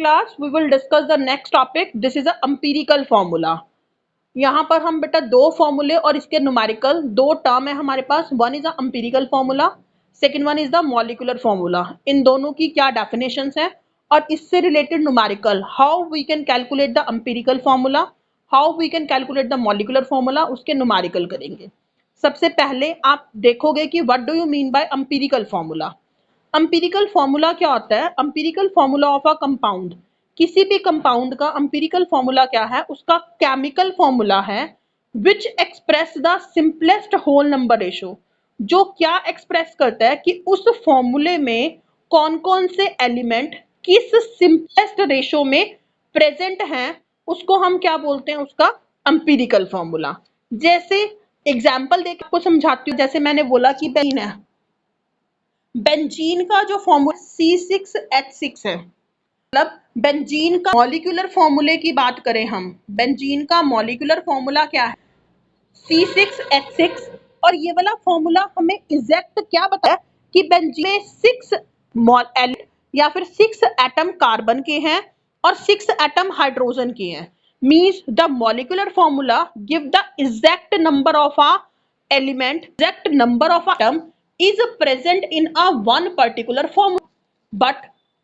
class we will discuss the next topic. This is a empirical formula. यहाँ पर हम बेटा दो फॉर्मूले और इसके न्यूमेरिकल दो टर्म है हमारे पास. One is a empirical formula, second one is the molecular formula. इन दोनों की क्या डेफिनेशंस है और इससे related numerical, how we can calculate the empirical formula, how we can calculate the molecular formula, उसके न्यूमेरिकल करेंगे. सबसे पहले आप देखोगे कि what do you mean by empirical formula. Empirical formula क्या होता है? Empirical formula of a compound. किसी भी कंपाउंड का एम्पिरिकल फॉर्मूला क्या है? उसका केमिकल फॉर्मूला है which express the simplest whole number ratio. जो क्या एक्सप्रेस करता है कि उस फॉर्मूले में कौन कौन से एलिमेंट किस सिंपलेस्ट रेशो में प्रेजेंट हैं, उसको हम क्या बोलते हैं? उसका एम्पिरिकल फॉर्मूला. जैसे एग्जाम्पल देकर आपको समझाती हूँ. जैसे मैंने बोला कि बेंजीन है, बेंजीन का जो फॉर्मूला C6H6 है, मतलब बेंजीन का मॉलिक्यूलर फॉर्मूले की बात करें हम, बेंजीन का मॉलिक्यूलर फॉर्मूला क्या है? C6H6. और ये वाला फॉर्मूला हमें एग्जैक्ट क्या बताया कि बेंजीन में 6 एलिमेंट या फिर 6 एटम कार्बन के हैं और 6 एटम हाइड्रोजन के हैं. Means the molecular formula give the exact number of a element, exact number of atom is present in a one particular formula. But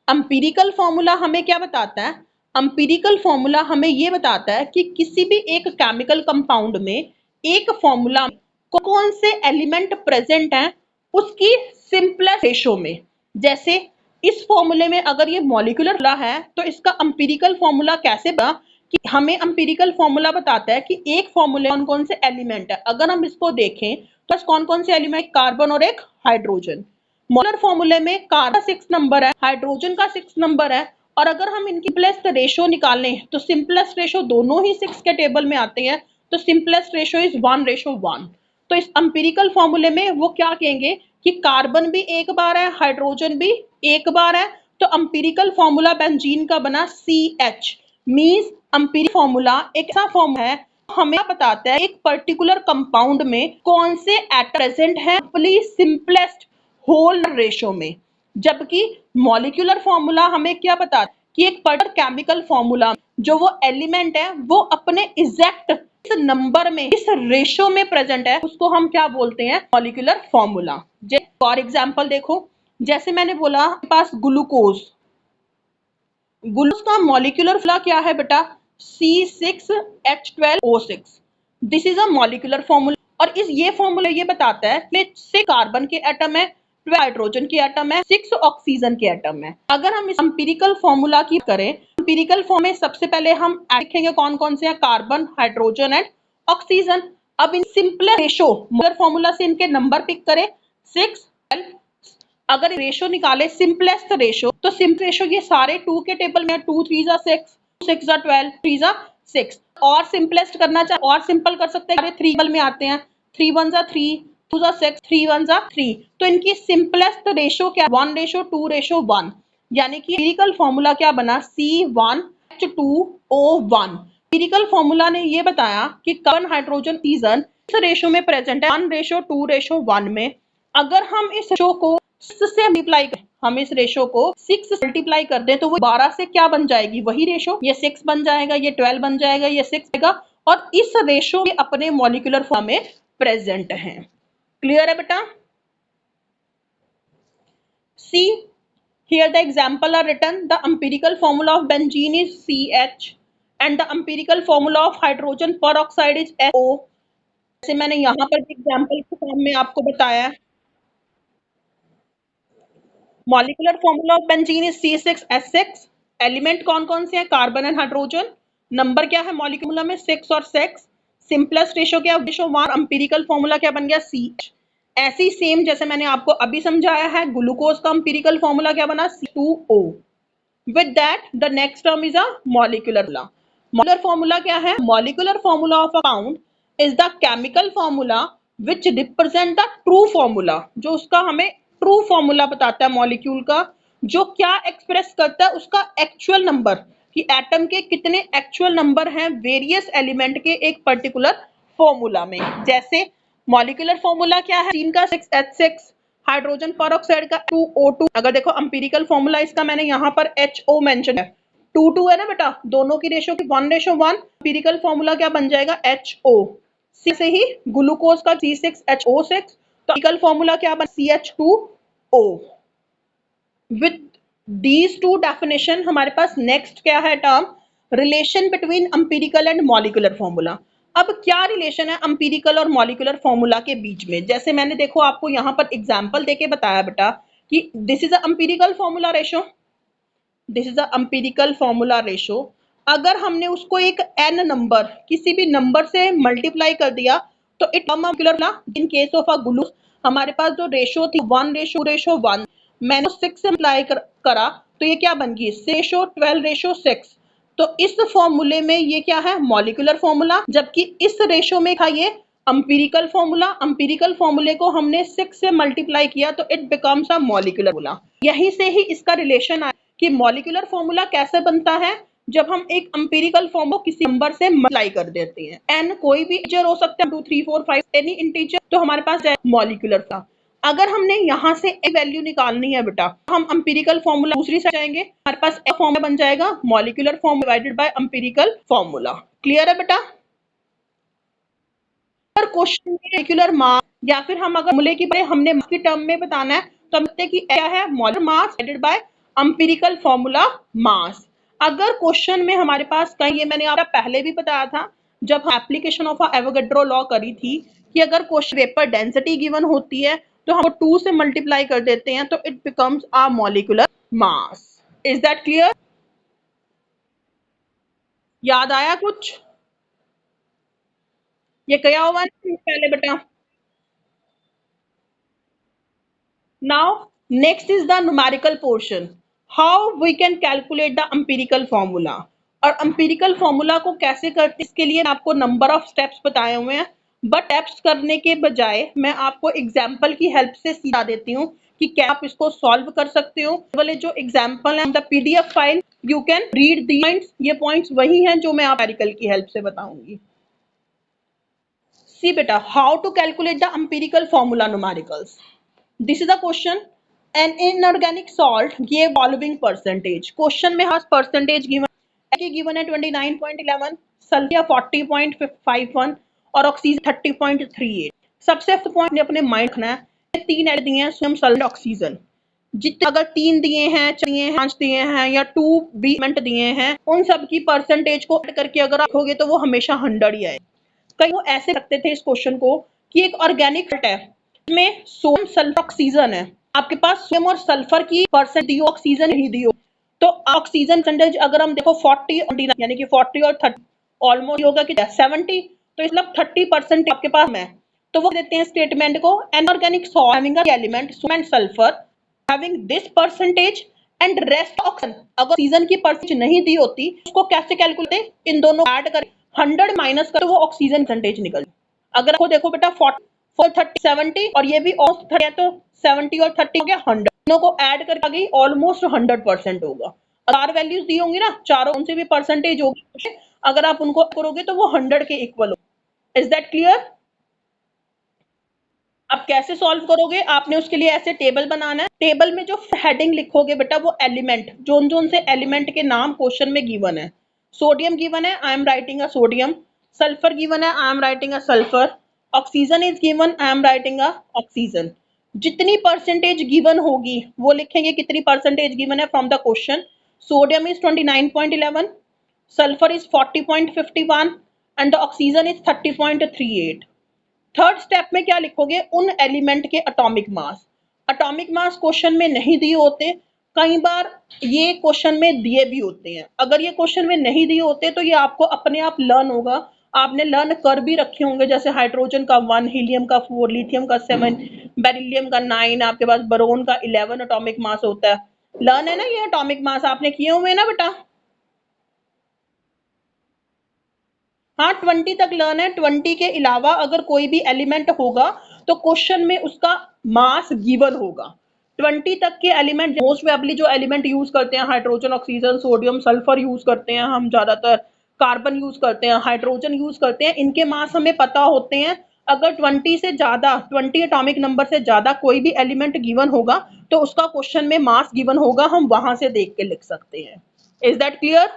empirical formula हमें क्या बताता है? empirical formula हमें ये बताता है कि किसी भी एक केमिकल कंपाउंड में एक फॉर्मूला में कौन से एलिमेंट प्रेजेंट हैं उसकी सिंपलेस्ट रेशो में. जैसे इस फॉर्मूले में अगर ये मॉलिक्यूलर है तो इसका empirical फॉर्मूला कैसे बना कि हमें empirical फॉर्मूला बताता है कि एक फॉर्मूले कौन कौन से एलिमेंट है. अगर हम इसको देखें तो कौन कौन से एलिमेंट? कार्बन और एक हाइड्रोजन. मॉलिक्यूलर फॉर्मूले में कार्बन का 6 नंबर है, हाइड्रोजन का 6 नंबर है. और अगर हम इनकी सिंपलेस्ट रेशो निकालें तो सिंपलेस्ट रेशो दोनों ही 6 के टेबल में आते हैं. तो सिंपलेस्ट रेशो इज 1:1. तो इस एम्पिरिकल फॉर्मूले में वो क्या कहेंगे कि कार्बन भी एक बार है, हाइड्रोजन भी एक बार है. तो एम्पिरिकल फॉर्मूला बेंजीन का बना CH. मींस एम्पिरिकल फॉर्मूला एक ऐसा फॉर्म है हमें बताता है एक पर्टिकुलर कंपाउंड में कौन से एटम प्रेजेंट है सिंपलेस्ट होल रेशो में. जबकि मॉलिक्यूलर फॉर्मूला हमें क्या बताता है कि एक पर्टिकुलर केमिकल फॉर्मूला जो वो एलिमेंट है वो अपने एग्जैक्ट इस नंबर में, इस रेशो में प्रेजेंट है, उसको हम क्या बोलते हैं? Molecular formula. फॉर एग्जांपल देखो, जैसे मैंने बोला हमारे पास ग्लूकोज, ग्लूकोज का मॉलिक्यूलर फॉर्मूला क्या है बेटा? C6H12O6. This is a molecular formula. और ये फॉर्मूला ये बताता है कि 6 कार्बन के एटम है, 12 हाइड्रोजन के एटम है, 6 ऑक्सीजन के एटम है. अगर हम इस एम्पिरिकल फॉर्मूला की करें, एम्पिरिकल फॉर्म में सबसे पहले हम देखेंगे कौन कौन से हैं, कार्बन, हाइड्रोजन एंड ऑक्सीजन. अब इन सिंपलेस्ट रेशो मॉलिक्यूलर फॉर्मूला से इनके नंबर पिक करें, 6, 12. अगर रेशो निकाले सिंपलेस्ट रेशो तो सिंपल रेशो ये सारे 2 के टेबल में, 2 3 जा 6, 6 जा 12, 3 जा 6. और सिंपलेस्ट करना चाहे और सिंपल कर सकते हैं, 3 टेबल में आते हैं, 3 1 जा 3, 2 जा 6, 3 1 जा 3. तो इनकी सिंपलेस्ट रेशो क्या? 1:2:1. यानी कि एम्पिरिकल फॉर्मूला क्या बना? C1H2O1. एम्पिरिकल फॉर्मूला ने ये बताया कि कार्बन, हाइड्रोजन, ऑक्सीजन इस रेशो में प्रेजेंट है 1:2:1 में. अगर हम इस रेशो को 6 से मल्टीप्लाई करें, हम इस रेशो को 6 से मल्टीप्लाई कर दें तो वो 12 से क्या बन जाएगी? वही रेशो. ये 6 बन जाएगा, ये 12 बन जाएगा, ये 6 आएगा. और इस रेशो में अपने मॉलिक्यूलर फॉर्म में प्रेजेंट हैं. क्लियर है बेटा? सी here the example are written. The empirical formula of benzene is CH and the empirical formula of hydrogen peroxide is SO. जैसे मैंने यहाँ पर एग्जाम्पल के फॉर्म में आपको बताया है. Molecular formula of benzene is C6H6. Element कौन कौन से हैं? Carbon and hydrogen. नंबर क्या है मॉलिक्यूलर में? 6 और 6. सिंपलेस्ट रेशो क्या? रेशो 1. एम्पिरिकल फॉर्मूला क्या बन गया? CH. ऐसी सेम जैसे मैंने आपको अभी समझाया है, ग्लूकोज का एम्पिरिकल फॉर्मूला क्या बना? C2O. With that the next term is a molecular formula. Molecular formula क्या है? Molecular formula of a compound is the chemical formula which represent the true formula. जो उसका हमें ट्रू फॉर्मूला बताता है मॉलिक्यूल का, जो क्या एक्सप्रेस करता है उसका एक्चुअल नंबर, कि एटम के कितने एक्चुअल नंबर हैं वेरियस एलिमेंट के एक पर्टिकुलर फॉर्मूला में. जैसे मॉलिक्यूलर फॉर्मूला क्या है? बेंजीन का 6H6, हाइड्रोजन पेरोक्साइड का 2O2. अगर देखो एम्पिरिकल फॉर्मूला इसका मैंने यहाँ पर HO मेंशन है, 2 है ना बेटा, दोनों की रेशो की 1:1। एम्पिरिकल फॉर्मूला क्या बन जाएगा, HO। से ही ग्लूकोज का C6H6, तो एम्पिरिकल फॉर्मूला क्या बन, CH2O। With these two definition हमारे पास नेक्स्ट क्या है term, relation between empirical and molecular formula. अब क्या रिलेशन है एम्पिरिकल और मॉलिक्यूलर फॉर्मूला के बीच में, जैसे मैंने देखो आपको यहाँ पर एग्जांपल देके बताया बेटा कि this is a empirical formula ratio, this is a empirical formula ratio. अगर हमने उसको एक n नंबर किसी भी नंबर से मल्टीप्लाई कर दिया तो it molecular, in case of a glucose हमारे पास जो रेशो थी 1:1, मैंने 6 से अप्लाई करा तो ये क्या बन गई 6:12:6। तो इस फॉर्मूले में ये क्या है, मॉलिक्यूलर फॉर्मूला, जबकि इस रेशो में था ये एम्पिरिकल फॉर्मूला। एम्पिरिकल फॉर्मूले को हमने 6 से मल्टीप्लाई किया तो it becomes a molecular formula. यहीं से ही इसका रिलेशन आया कि मॉलिक्यूलर फॉर्मूला कैसे बनता है, जब हम एक एम्पिरिकल फॉर्म को किसी नंबर से मल्टीप्लाई कर देते हैं। एन कोई भी इंटीजर हो सकता है, 2 3 4 5 एनी इंटीजर, तो हमारे पास है मॉलिक्यूलर का। अगर हमने यहाँ से एक वैल्यू निकालनी है बेटा, हम एम्पिरिकल फॉर्मूला दूसरी साइड जाएंगे, हमारे पास एक फॉर्मूला बन जाएगा molecular form divided by empirical formula. Clear है बेटा। अगर क्वेश्चन में मॉलिक्यूलर मास या फिर हम अगर फॉर्मूले की हमने मास की टर्म में बताना है तो हम कहते हैं कि क्या है, molecular mass divided by empirical formula mass. अगर क्वेश्चन में हमारे पास कहीं, ये मैंने आपको पहले भी बताया था जब हम एप्लीकेशन ऑफ एवोगैड्रो लॉ करी थी, कि अगर क्वेश्चन वेपर डेंसिटी गिवन होती है तो हम 2 से मल्टीप्लाई कर देते हैं तो it becomes a molecular mass. Is that clear? याद आया कुछ? ये क्या हुआ पहले बेटा। Now, next is the numerical portion. How we can calculate the empirical formula. और empirical formula को कैसे करते हैं, इसके लिए आपको number of steps बताए हुए हैं, but steps करने के बजाय मैं आपको example की help से सिखा देती हूँ कि क्या आप इसको solve कर सकते हो। वाले जो example है, the PDF file, you can read the points, ये points वही हैं जो मैं आप empirical की help से बताऊंगी। See बेटा, how to calculate the empirical formula numericals. This is a question. An inorganic salt gave following percentage. Question में हाँ percentage given है 29.11, सल्फर 40.51 और ऑक्सीजन 30.38। सबसे पॉइंट अपने माइंड रखना है, तीन ऐड दिए हैं सोडियम सल्फेट ऑक्सीजन। जितने अगर 3 दिए हैं, 5 दिए हैं या 2 भी एलिमेंट दिए हैं, उन सब की परसेंटेज को ऐड करके अगर आप देखोगे तो वो हमेशा 100 ही आए। कई वो ऐसे रखते थे इस क्वेश्चन को कि एक ऑर्गेनिक है इसमें सोडियम सल्फर ऑक्सीजन है, आपके पास सोडियम और सल्फर की परसेंट दी हो, ऑक्सीजन नहीं दी हो, तो ऑक्सीजन परसेंटेज अगर हम देखो 40 यानी कि 40 और 30 ऑलमोस्ट होगा कि 70, तो मतलब 30% आपके पास है। तो वो देते हैं स्टेटमेंट को, inorganic salt having a element sodium and sulphur having this percentage and rest oxygen. अगर ऑक्सीजन की परसेंटेज नहीं दी होती उसको कैसे कैलकुलेट, इन दोनों ऐड कर 100 माइनस कर, तो वो ऑक्सीजन परसेंटेज निकल। अगर आपको देखो बेटा 40 30 70 और ये भी ऑलमोस्ट 30 है, तो 70 और 30 हो गया 100, दोनों को ऐड करके आ गई ऑलमोस्ट 100% होगा। चार वैल्यूज दी होंगी ना, चारों उनसे भी परसेंटेज होगी, अगर आप उनको करोगे तो वो 100 के इक्वल हो। Is that clear? अब कैसे सॉल्व करोगे, आपने उसके लिए ऐसे टेबल बनाना है। टेबल में जो हेडिंग लिखोगे बेटा वो एलिमेंट, जोन जोन से एलिमेंट के नाम क्वेश्चन में गिवन है। सोडियम गिवन है, I am writing a sodium. Sulphur given है, I am writing a sulphur. Oxygen is given, I am writing a oxygen. जितनी परसेंटेज गिवन होगी वो लिखेंगे कितनी परसेंटेज गिवन है from the question. Sodium is 29.11, sulfur is 40.51 and the oxygen is 30.38। Third step में क्या लिखोगे, उन एलिमेंट के atomic mass. Atomic mass question में नहीं दिए होते, कई बार ये क्वेश्चन में दिए भी होते हैं। अगर ये क्वेश्चन में नहीं दिए होते तो ये आपको अपने आप लर्न होगा, आपने लर्न कर भी रखे होंगे, जैसे हाइड्रोजन का 1, हीलियम का 4, लिथियम का 7, बेरिलियम का 9, आपके पास बोरोन का 11 एटॉमिक मास होता है। लर्न है ना ये एटॉमिक मास, आपने किए हुए ना बेटा। हाँ 20 तक लर्न है, 20 के अलावा अगर कोई भी एलिमेंट होगा तो क्वेश्चन में उसका मास गिवन होगा। 20 तक के एलिमेंट मोस्ट प्रोबेबली जो एलिमेंट यूज करते हैं, hydrogen, oxygen, sodium, sulphur use करते हैं हम ज्यादातर, कार्बन यूज करते हैं, हाइड्रोजन यूज करते हैं, इनके मास हमें पता होते हैं। अगर 20 से ज्यादा, 20 एटॉमिक नंबर से ज्यादा कोई भी एलिमेंट गिवन होगा तो उसका क्वेश्चन में मास गिवन होगा, हम वहां से देख के लिख सकते हैं। Is that clear?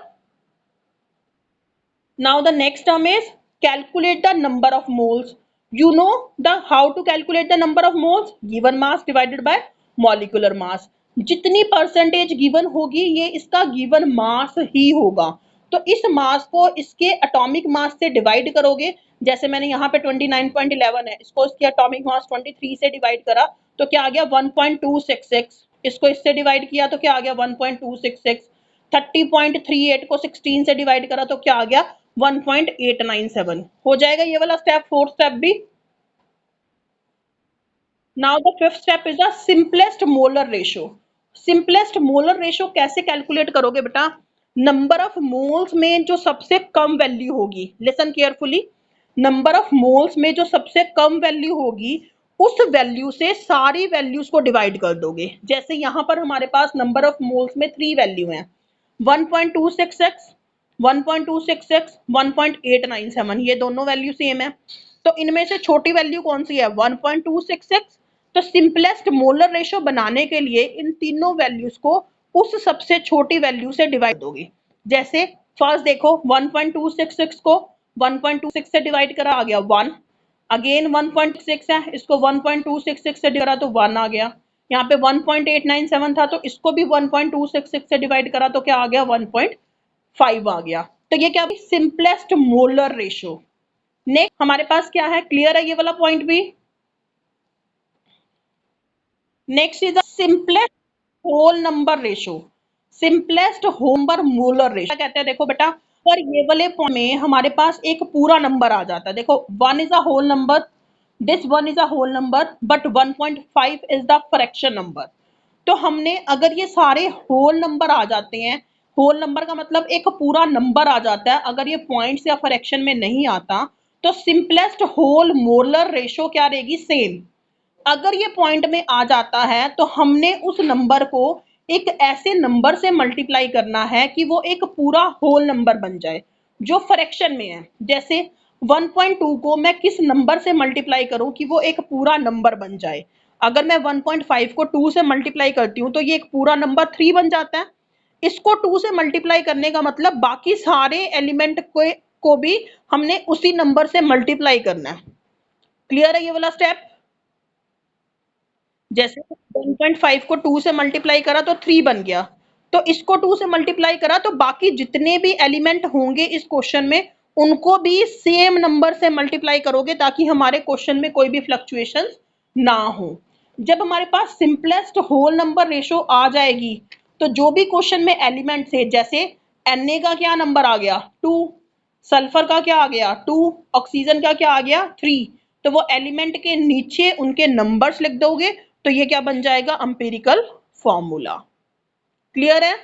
Now the next term is calculate the number of moles. You know the how to calculate the number of moles? Given mass divided by molecular mass. जितनी परसेंटेज गिवन होगी ये इसका given mass ही होगा। तो इस मास को इसके atomic mass से डिवाइड करोगे, जैसे मैंने यहाँ पे 29.11 है, इसको इसके एटॉमिक मास 23 से डिवाइड करा तो क्या आ गया 1.266। इसको इससे डिवाइड किया तो क्या आ गया 1.266। 30.38 को 16 से डिवाइड करा तो क्या आ गया 1.897। हो जाएगा ये वाला स्टेप, फोर्थ स्टेप भी। Now the fifth step is the simplest molar ratio. Simplest molar ratio कैसे कैलकुलेट करोगे बेटा? नंबर ऑफ मोल्स में जो सबसे कम वैल्यू होगी, listen carefully, number of moles में जो सबसे कम वैल्यू होगी उस वैल्यू से सारी वैल्यूज को डिवाइड कर दोगे। जैसे यहाँ पर हमारे पास नंबर ऑफ मोल्स में 3 वैल्यू हैं, 1.266, 1.266, 1.897, ये दोनों वैल्यू सेम है। तो इनमें से छोटी वैल्यू कौन सी है? 1.266। तो सिंपलेस्ट मोलर रेशो बनाने के लिए इन तीनों वैल्यूज को उस सबसे छोटी वैल्यू से डिवाइड दोगे। जैसे फर्स्ट देखो 1.266 को 1.26 से डिवाइड करा, आ गया 1। अगेन 1.6 है, इसको 1.266 से करा तो 1 आ गया। यहाँ पे 1.897 था तो इसको भी 1.266 से डिवाइड करा तो क्या आ गया 1.5 आ गया। तो ये क्या, सिंपलेस्ट मोलर रेशो। नेक्स्ट हमारे पास क्या है, क्लियर है ये वाला पॉइंट भी? Next is the simplest whole number ratio. Simplest whole number molar ratio कहते हैं, देखो बेटा, पर ये वाले पॉइंट में हमारे पास एक पूरा नंबर आ जाता है। देखो 1 is a whole number, this 1 is a whole number, but 1.5 is the fraction number. तो हमने अगर ये सारे होल नंबर आ जाते हैं, होल नंबर का मतलब एक पूरा नंबर आ जाता है, अगर ये पॉइंट्स या फ्रैक्शन में नहीं आता तो सिंपलेस्ट होल मोलर रेशो क्या रहेगी, सेम। अगर ये पॉइंट में आ जाता है तो हमने उस नंबर को एक ऐसे नंबर से मल्टीप्लाई करना है कि वो एक पूरा होल नंबर बन जाए जो फ्रैक्शन में है। जैसे 1.2 को मैं किस नंबर से मल्टीप्लाई करूं कि वो एक पूरा नंबर बन जाए? अगर मैं 1.5 को 2 से मल्टीप्लाई करती हूँ तो ये एक पूरा नंबर 3 बन जाता है। इसको 2 से मल्टीप्लाई करने का मतलब बाकी सारे एलिमेंट को भी हमने उसी नंबर से मल्टीप्लाई करना है। क्लियर है ये वाला स्टेप? जैसे 1.5 को 2 से मल्टीप्लाई करा तो 3 बन गया, तो इसको 2 से मल्टीप्लाई करा तो बाकी जितने भी एलिमेंट होंगे इस क्वेश्चन में उनको भी सेम नंबर से मल्टीप्लाई करोगे ताकि हमारे क्वेश्चन में कोई भी फ्लक्चुएशन ना हो। जब हमारे पास सिंपलेस्ट होल नंबर रेशो आ जाएगी तो जो भी क्वेश्चन में एलिमेंट्स है, जैसे Na का क्या नंबर आ गया 2, सल्फर का क्या आ गया 2, ऑक्सीजन का क्या आ गया 3, तो वो एलिमेंट के नीचे उनके नंबर्स लिख दोगे तो ये क्या बन जाएगा, एम्पिरिकल फॉर्मूला। क्लियर है?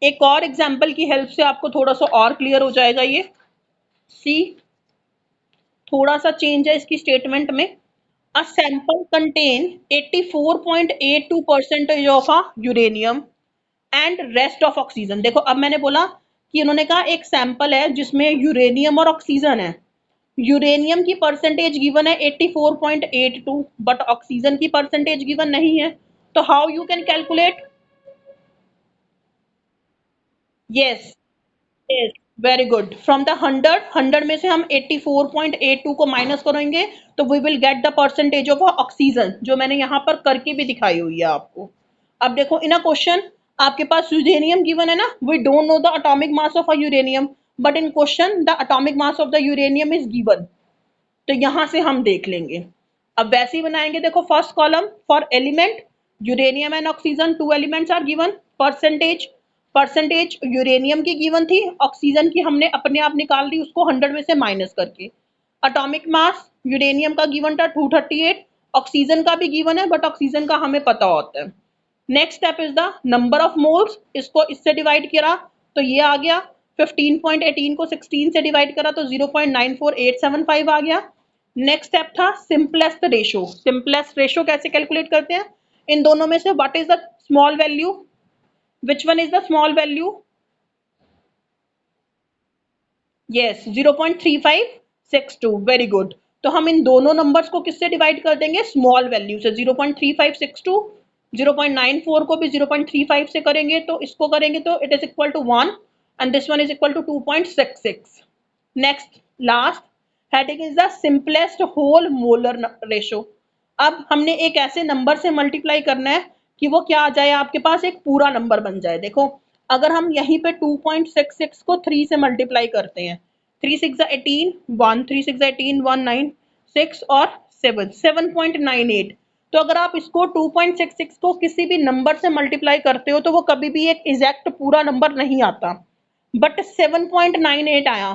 एक और एग्जांपल की हेल्प से आपको थोड़ा सा और क्लियर हो जाएगा ये। सी, थोड़ा सा चेंज है इसकी स्टेटमेंट में। A sample contain 84.82% of a uranium and rest of oxygen. देखो अब मैंने बोला कि उन्होंने कहा एक सैंपल है जिसमें यूरेनियम और ऑक्सीजन है। यूरेनियम की परसेंटेज गिवन है 84.82, बट ऑक्सीजन की परसेंटेज गिवन नहीं है, तो how you can calculate? Yes, yes, very good. From the 100 में से हम 84.82 को माइनस करेंगे तो we will get the percentage of oxygen, जो मैंने यहाँ पर करके भी दिखाई हुई है आपको। अब देखो इन अ क्वेश्चन आपके पास यूरेनियम गिवन है ना, we don't know the atomic mass of a uranium, but in question the atomic mass of the uranium is given, तो यहां से हम देख लेंगे। अब वैसे ही बनाएंगे, देखो first column for element uranium and oxygen, 2 elements are given. Percentage, percentage uranium की गिवन थी, ऑक्सीजन की हमने अपने आप निकाल दी उसको 100 में से माइनस करके। एटॉमिक मास यूरेनियम का गिवन था 238, ऑक्सीजन का भी गिवन है बट ऑक्सीजन का हमें पता होता है। Next step is the number of moles, इसको इससे डिवाइड करा तो ये आ गया। 15.18 को 16 से डिवाइड करा तो 0.94875 आ गया। नेक्स्ट स्टेप था सिंपलेस्ट रेशो। सिंपलेस्ट रेशो कैसे कैलकुलेट करते हैं? इन दोनों में से what is the small value, which one is the small value? Yes, 0.3562, very good. तो हम इन दोनों नंबर्स को किससे डिवाइड कर देंगे, स्मॉल वैल्यू से। 0.3562 0.94 को भी 0.35 से करेंगे तो इसको करेंगे तो it is equal to 1 and this one is equal to 2.66। Next last heading is the simplest whole molar ratio. अब हमने एक ऐसे नंबर से मल्टीप्लाई करना है कि वो क्या आ जाए, आपके पास एक पूरा नंबर बन जाए। देखो अगर हम यहीं पे 2.66 को 3 से मल्टीप्लाई करते हैं, 3 6 18 1 3 6 18 1 9 6 और 7 7.98। तो अगर आप इसको 2.66 को किसी भी नंबर से मल्टीप्लाई करते हो तो वो कभी भी एक एग्जैक्ट पूरा नंबर नहीं आता, बट 7.98 आया।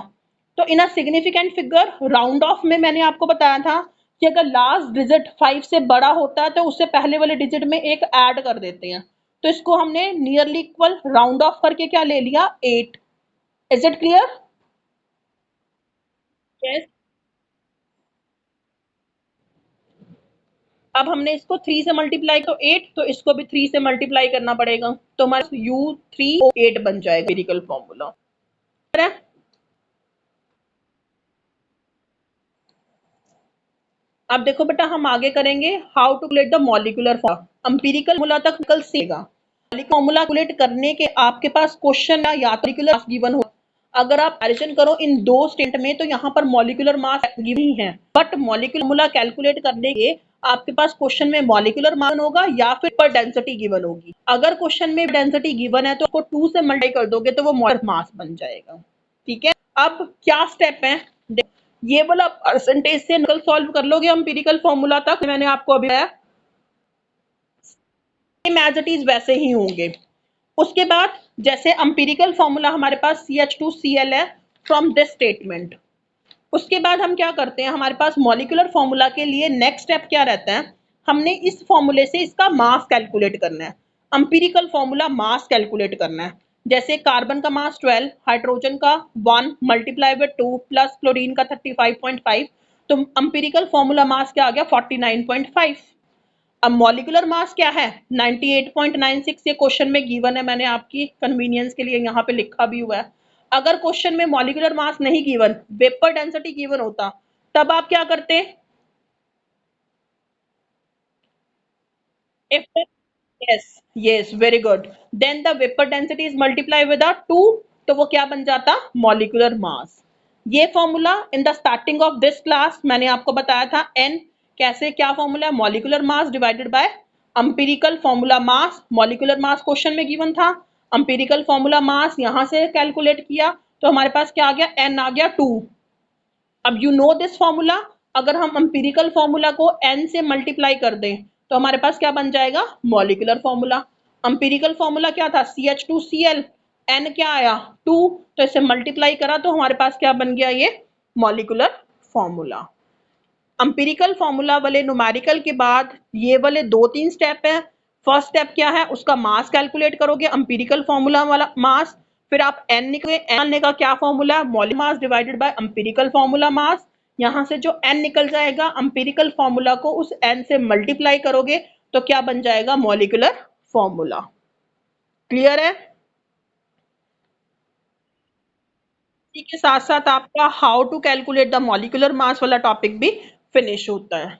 तो in a significant figure round off में मैंने आपको बताया था कि अगर लास्ट डिजिट 5 से बड़ा होता है तो उससे पहले वाले डिजिट में एक ऐड कर देते हैं। तो इसको हमने नियरली इक्वल राउंड ऑफ करके क्या ले लिया, 8। Is it clear? यस। अब हमने इसको 3 से मल्टीप्लाई तो 8, तो इसको भी 3 से मल्टीप्लाई करना पड़ेगा, तो हमारा U3O8 बन जाएगा एम्पिरिकल फॉर्मूला। अब देखो बेटा हम आगे करेंगे how to calculate the molecular formula. Empirical formula तक कल सीखेगा। फॉर्मूला कैलकुलेट करने के आपके पास क्वेश्चन या मॉलिक्यूलर मास गिवन हो। अगर आप कंपैरिजन करो इन दो स्टेटमेंट में तो यहाँ पर मॉलिक्यूलर मास गिवन ही है, बट मॉलिक्यूलर फॉर्मूला कैलकुलेट करने के आपके पास क्वेश्चन में मॉलिक्यूलर मास होगा या फिर पर डेंसिटी गिवन होगी। अगर क्वेश्चन में डेंसिटी गिवन है तो उसको 2 से मल्टीप्लाई कर दोगे तो वो मॉलिक्यूलर मास बन जाएगा। ठीक है, अब क्या स्टेप है, ये वाला परसेंटेज से निकल सॉल्व कर लोगे एम्पिरिकल फॉर्मूला तक, मैंने आपको अभी बताया सेम एज इट इज वैसे ही होंगे। उसके बाद जैसे एम्पिरिकल फॉर्मूला हमारे पास CH2Cl है फ्रॉम दिस स्टेटमेंट। उसके बाद हम क्या करते हैं, हमारे पास मॉलिक्यूलर फॉर्मूला के लिए नेक्स्ट स्टेप क्या रहता है, हमने इस फॉर्मूले से इसका मास कैलकुलेट करना है। एम्पिरिकल फॉर्मूला मास कैलकुलेट करना है। जैसे कार्बन का मास 12, हाइड्रोजन का 1 मल्टीप्लाई विद 2 प्लस क्लोरीन का 35.5, तो एम्पिरिकल फॉर्मूला मास क्या आ गया 49.5। अब मॉलिक्यूलर मास क्या है 98.96, ये क्वेश्चन में गिवन है, मैंने आपकी कन्वीनियंस के लिए यहाँ पे लिखा भी हुआ है। अगर क्वेश्चन में मॉलिक्यूलर मास नहीं गिवन, वेपर डेंसिटी गिवन होता, तब आप क्या करते, if the, yes yes very good, then the vapor density is multiplied with a 2, तो वो क्या बन जाता मॉलिक्यूलर मास। ये formula in the starting of this class मैंने आपको बताया था, n कैसे क्या फॉर्मूला है, molecular mass divided by empirical formula mass. Molecular mass question में गिवन था, एम्पिरिकल फॉर्मूला मास यहां से कैलकुलेट किया तो हमारे पास क्या आ गया, n आ गया 2। अब यू नो दिस फॉर्मूला, अगर हम एम्पिरिकल फॉर्मूला को n से मल्टीप्लाई कर दें तो हमारे पास क्या बन जाएगा मॉलिक्यूलर फॉर्मूला। एम्पिरिकल फॉर्मूला क्या था CH2Cl, n क्या आया 2, तो इसे मल्टीप्लाई करा तो हमारे पास क्या बन गया ये मॉलिक्यूलर फॉर्मूला। एम्पिरिकल फॉर्मूला वाले न्यूमेरिकल के बाद ये वाले 2-3 स्टेप है। फर्स्ट स्टेप क्या है, उसका मास कैलकुलेट करोगे एम्पिरिकल फॉर्मूला वाला मास, फिर आप n निकले, n का क्या फॉर्मूला है molecular mass divided by empirical formula mass. यहाँ से जो n निकल जाएगा एम्पिरिकल फॉर्मूला को उस n से मल्टीप्लाई करोगे तो क्या बन जाएगा मॉलिक्यूलर फॉर्मूला। क्लियर है? इसी के साथ साथ आपका how to calculate the molecular mass वाला टॉपिक भी फिनिश होता है।